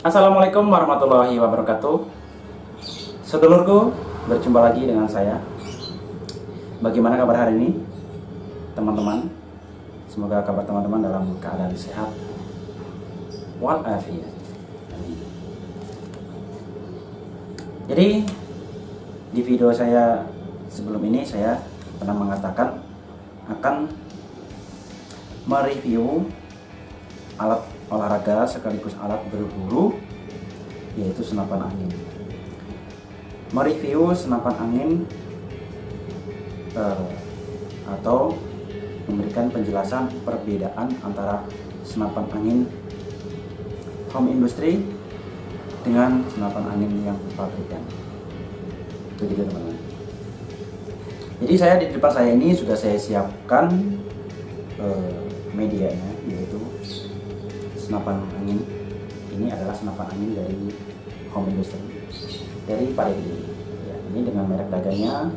Assalamualaikum warahmatullahi wabarakatuh. Sedulurku, berjumpa lagi dengan saya. Bagaimana kabar hari ini, teman-teman? Semoga kabar teman-teman dalam keadaan sehat walafiat. Jadi di video saya sebelum ini saya pernah mengatakan akan mereview alat olahraga sekaligus alat berburu, yaitu senapan angin. Mereview senapan angin atau memberikan penjelasan perbedaan antara senapan angin home industry dengan senapan angin yang pabrikan. Begitu teman-teman. Jadi saya di depan saya ini sudah saya siapkan medianya, yaitu senapan angin. Ini adalah senapan angin dari home industry dari Parigi. Ya, ini dengan merek dagangnya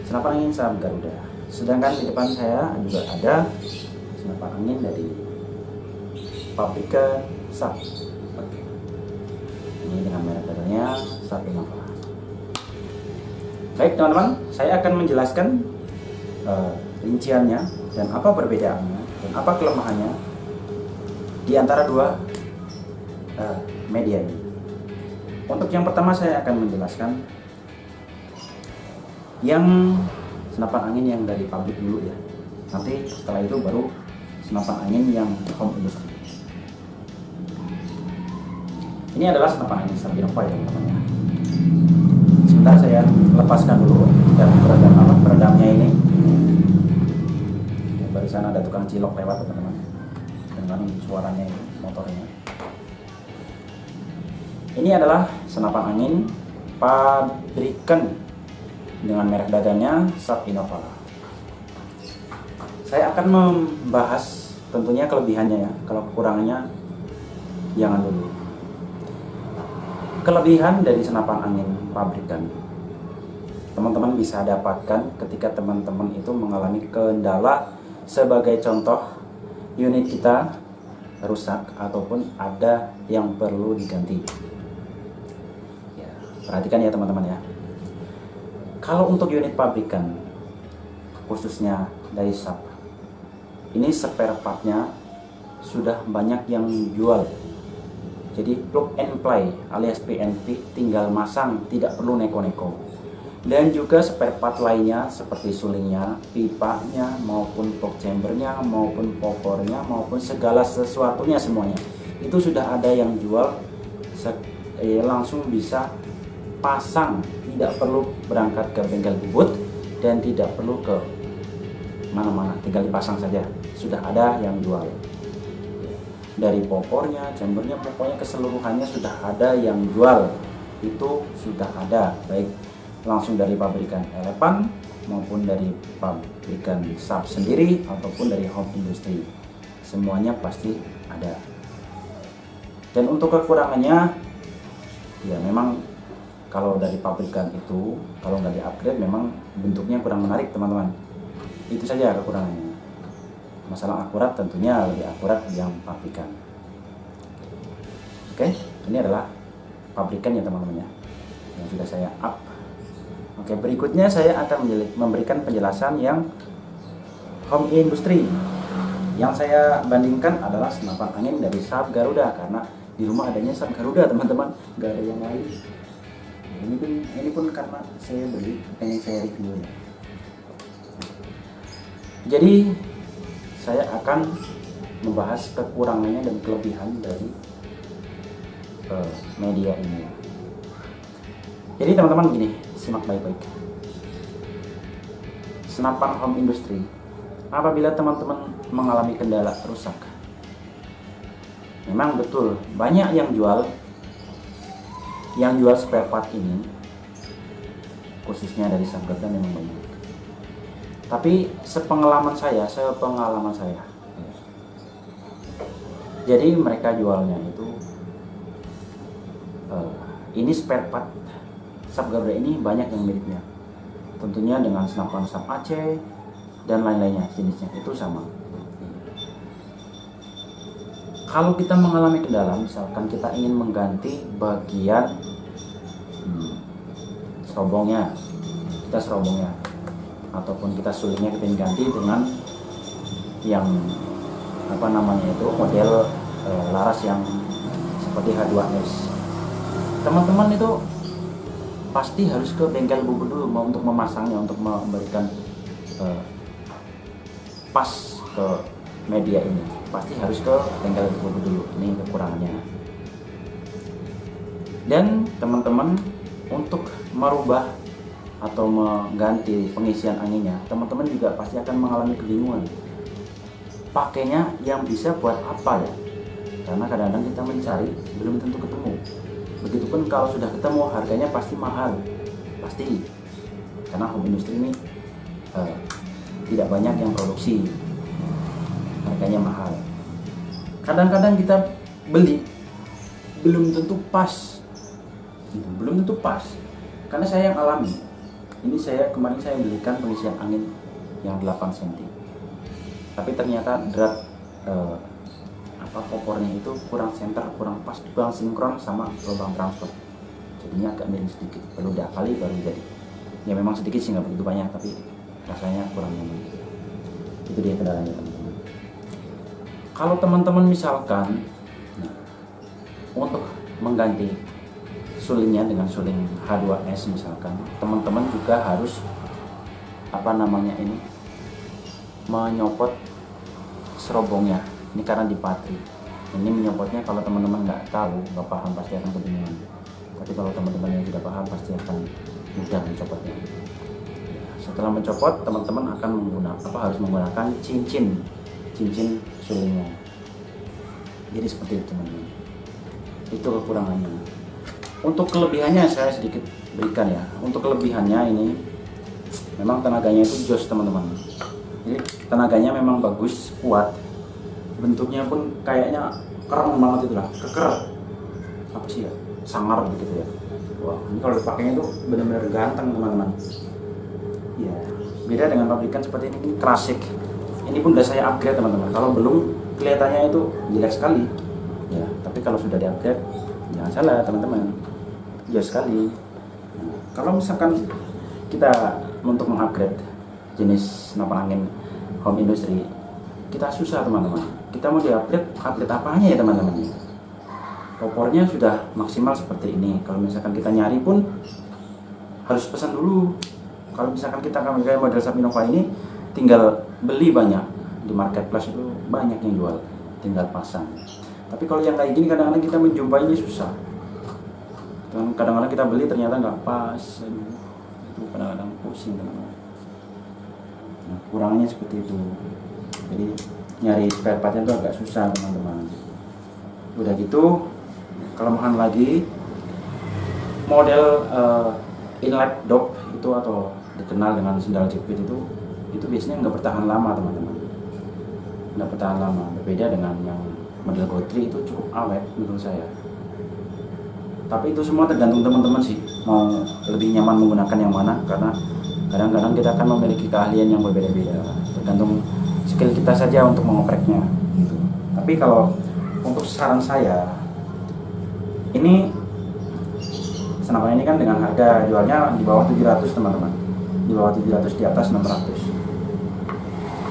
senapan angin Saab Garuda. Sedangkan di depan saya juga ada senapan angin dari pabrikan Saab. Oke. Ini dengan merek dagangnya Saab Innova. Baik teman-teman, saya akan menjelaskan rinciannya dan apa perbedaannya dan apa kelemahannya di antara dua media ini. Untuk yang pertama saya akan menjelaskan yang senapan angin yang dari pabrik dulu ya. Nanti setelah itu baru senapan angin yang home industry. Ini adalah senapan angin Saab Innova ya teman-teman ya. Sebentar saya lepaskan dulu dan peredamnya ini. Ya, barusan ada tukang cilok lewat teman-teman. Dengan suaranya ini, motornya. Ini adalah senapan angin pabrikan dengan merek dagangnya Saab Innova. Saya akan membahas tentunya kelebihannya ya. Kalau kekurangannya jangan dulu. Kelebihan dari senapan angin pabrikan, teman-teman bisa dapatkan ketika teman-teman itu mengalami kendala. Sebagai contoh, unit kita rusak ataupun ada yang perlu diganti ya, perhatikan ya teman-teman ya. Kalau untuk unit pabrikan khususnya dari Saab, ini spare partnya sudah banyak yang jual. Jadi plug and play alias PNP, tinggal masang, tidak perlu neko-neko. Dan juga spare part lainnya seperti sulingnya, pipanya, maupun box chambernya, maupun popornya, maupun segala sesuatunya semuanya itu sudah ada yang jual. Langsung bisa pasang, tidak perlu berangkat ke bengkel bubut dan tidak perlu ke mana-mana, tinggal dipasang saja, sudah ada yang jual. Dari popornya, chambernya, pokoknya keseluruhannya sudah ada yang jual. Itu sudah ada, baik langsung dari pabrikan Elephant maupun dari pabrikan Saab sendiri ataupun dari home industry, semuanya pasti ada. Dan untuk kekurangannya ya memang kalau dari pabrikan itu kalau nggak di-upgrade memang bentuknya kurang menarik teman-teman. Itu saja kekurangannya. Masalah akurat tentunya lebih akurat yang pabrikan. Oke, ini adalah pabrikan ya teman-teman ya, yang sudah saya up. Oke, berikutnya saya akan memberikan penjelasan yang home industry. Yang saya bandingkan adalah senapan angin dari Saab Garuda, karena di rumah adanya Saab Garuda teman-teman, nggak ada yang lain. Ini pun karena saya beli, pengen saya review ya. Jadi saya akan membahas kekurangannya dan kelebihan dari media ini. Jadi teman-teman begini, simak baik-baik. Senapan home industry, apabila teman-teman mengalami kendala rusak, memang betul banyak yang jual spare part ini, khususnya dari Saab Garuda memang banyak. Tapi sepengalaman saya, jadi mereka jualnya itu ini spare part Saab Garuda ini banyak yang miripnya. Tentunya dengan senapan Saab Aceh dan lain-lainnya jenisnya itu sama. Kalau kita mengalami kendala, misalkan kita ingin mengganti bagian serobongnya, ataupun kita sulitnya kita ganti dengan yang model laras yang seperti H2S. Teman-teman itu pasti harus ke bengkel bubut dulu untuk memasangnya, untuk memberikan pas ke media ini. Pasti harus ke bengkel bubut dulu. Ini kekurangannya. Dan teman-teman untuk merubah atau mengganti pengisian anginnya, teman-teman juga pasti akan mengalami kebingungan. Pakainya yang bisa buat apa ya? Karena kadang-kadang kita mencari belum tentu ketemu. Begitupun kalau sudah ketemu, harganya pasti mahal, pasti. Karena home industry ini tidak banyak yang produksi, harganya mahal. Kadang-kadang kita beli belum tentu pas, karena saya yang alami. Ini kemarin saya belikan pengisian angin yang 8 cm, tapi ternyata drat popornya itu kurang center, kurang pas, kurang sinkron sama lubang transfer, jadinya agak miring sedikit, perlu diakali baru jadi. Ya memang sedikit sih, nggak begitu banyak, tapi rasanya kurang nyaman. Itu dia kendalanya teman-teman. Kalau teman-teman misalkan untuk mengganti sulingnya dengan suling H2S misalkan, teman-teman juga harus menyopot serobongnya. Ini karena di patri. Ini menyopotnya, kalau teman-teman nggak tahu, nggak paham, pasti akan kebingungan. Tapi kalau teman-teman yang sudah paham, pasti akan mudah mencopotnya. Setelah mencopot, teman-teman akan harus menggunakan cincin sulingnya. Jadi seperti itu teman-teman. Itu kekurangannya. Untuk kelebihannya saya sedikit berikan ya. Untuk kelebihannya ini memang tenaganya itu jos teman-teman. Jadi tenaganya memang bagus, kuat. Bentuknya pun kayaknya keren banget, itulah keker, sangar begitu ya. Wah, ini kalau dipakainya itu benar-benar ganteng teman-teman. Ya, beda dengan pabrikan seperti ini klasik. Ini pun udah saya upgrade teman-teman. Kalau belum, kelihatannya itu jelek sekali. Ya, tapi kalau sudah di-upgrade, jangan salah teman-teman, jelas sekali. Kalau misalkan kita untuk mengupgrade jenis senapan angin home industry, kita susah teman-teman. Kita mau upgrade apanya ya teman-teman? Popornya sudah maksimal seperti ini. Kalau misalkan kita nyari pun harus pesan dulu. Kalau misalkan kita kayak model Sapinova ini, tinggal beli banyak di marketplace, itu banyak yang jual, tinggal pasang. Tapi kalau yang kayak gini kadang-kadang kita menjumpainya susah. Kadang-kadang kita beli ternyata nggak pas, itu kadang-kadang pusing teman-teman. Nah, kurangnya seperti itu. Jadi nyari spare partnya itu agak susah teman-teman. Udah gitu, kelemahan lagi model inlet dop itu, atau dikenal dengan sendal jepit itu biasanya nggak bertahan lama teman-teman. Nggak bertahan lama, berbeda dengan yang model Gotri itu cukup awet menurut saya. Tapi itu semua tergantung teman-teman sih, mau lebih nyaman menggunakan yang mana, karena kadang-kadang kita akan memiliki keahlian yang berbeda-beda, tergantung skill kita saja untuk mengopreknya gitu. Tapi kalau untuk saran saya, ini senapan ini kan dengan harga jualnya di bawah 700 teman-teman, di bawah 700, di atas 600.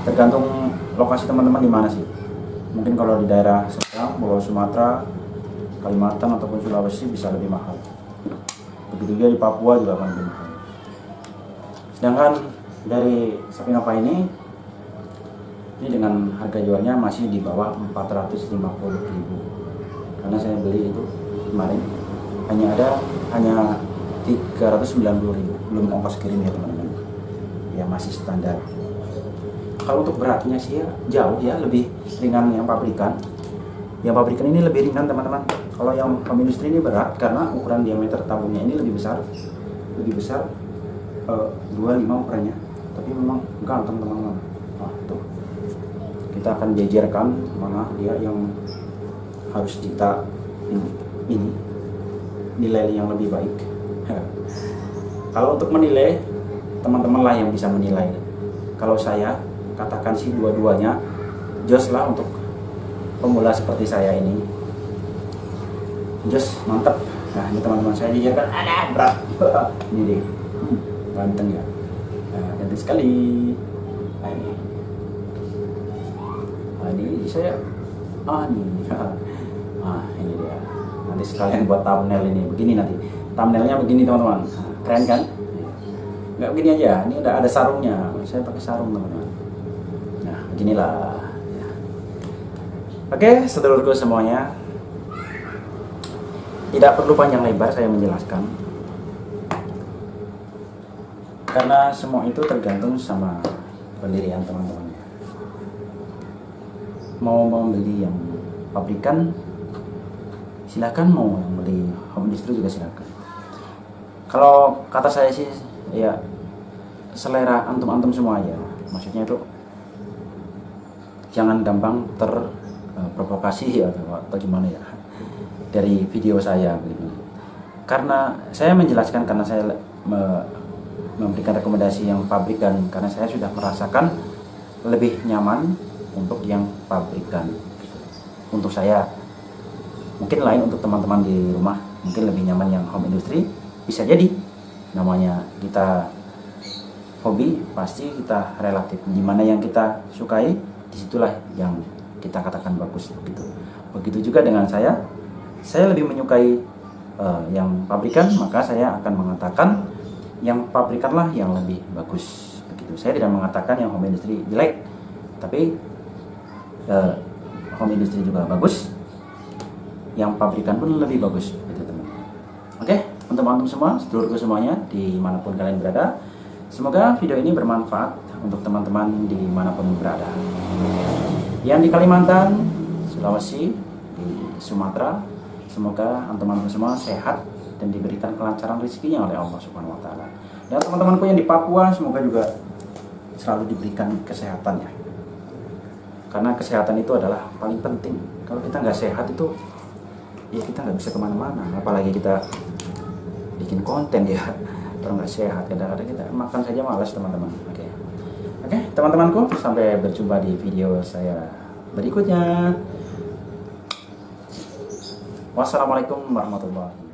Tergantung lokasi teman-teman di mana sih. Mungkin kalau di daerah Seberang, Pulau Sumatera, Kalimantan ataupun Sulawesi bisa lebih mahal. Begitu juga di Papua juga akan lebih mahal. Sedangkan dari Sapinova ini dengan harga jualnya masih di bawah 450.000. Karena saya beli itu kemarin hanya 390.000, belum ongkos kirim ya teman-teman. Ya masih standar. Kalau untuk beratnya sih ya jauh ya, lebih ringan yang pabrikan. Yang pabrikan ini lebih ringan teman-teman. Kalau yang home industry ini berat karena ukuran diameter tabungnya ini lebih besar 25 ukurannya. Tapi memang ganteng teman-teman. Nah, tuh. Kita akan jajarkan mana dia yang harus kita ini nilai yang lebih baik. Kalau untuk menilai, teman-teman lah yang bisa menilai. Kalau saya katakan sih dua-duanya jos lah untuk pemula seperti saya ini. Just mantap. Nah ini teman-teman saya dijaga, ada berat. Ini deh, ganteng ya. Nah, ganteng sekali. Nah ini saya, ini, ini dia. Nanti sekalian buat thumbnail ini, begini nanti. Thumbnailnya begini teman-teman, keren kan? Nggak begini aja, ini udah ada sarungnya. Saya pakai sarung teman-teman. Nah beginilah. Oke, sedulurku semuanya, tidak perlu panjang lebar saya menjelaskan, karena semua itu tergantung sama pendirian teman-teman. Mau membeli yang pabrikan silakan, mau yang beli home industry juga silakan. Kalau kata saya sih ya selera antum-antum semua aja, maksudnya itu jangan gampang terprovokasi atau gimana ya dari video saya gitu. Karena saya menjelaskan, karena saya memberikan rekomendasi yang pabrikan, karena saya sudah merasakan lebih nyaman untuk yang pabrikan. Untuk saya, mungkin lain untuk teman-teman di rumah, mungkin lebih nyaman yang home industry. Bisa jadi, namanya kita hobi, pasti kita relatif. Dimana yang kita sukai, disitulah yang kita katakan bagus begitu. Begitu juga dengan saya lebih menyukai yang pabrikan, maka saya akan mengatakan yang pabrikanlah yang lebih bagus begitu. Saya tidak mengatakan yang home industry jelek, tapi home industry juga bagus, yang pabrikan pun lebih bagus begitu teman-teman. Oke, untuk antum semua, sedulurku semuanya dimanapun kalian berada, semoga video ini bermanfaat untuk teman-teman dimanapun berada, yang di Kalimantan, Sulawesi, di Sumatera. Semoga teman-teman semua sehat dan diberikan kelancaran rezekinya oleh Allah Subhanahu wa taala. Dan teman-temanku yang di Papua, semoga juga selalu diberikan kesehatannya. Karena kesehatan itu adalah paling penting. Kalau kita nggak sehat itu, ya kita nggak bisa kemana-mana. Apalagi kita bikin konten ya, kalau nggak sehat, kadang-kadang kita makan saja malas teman-teman. Oke, teman-temanku, sampai berjumpa di video saya berikutnya. Wassalamualaikum warahmatullahi wabarakatuh.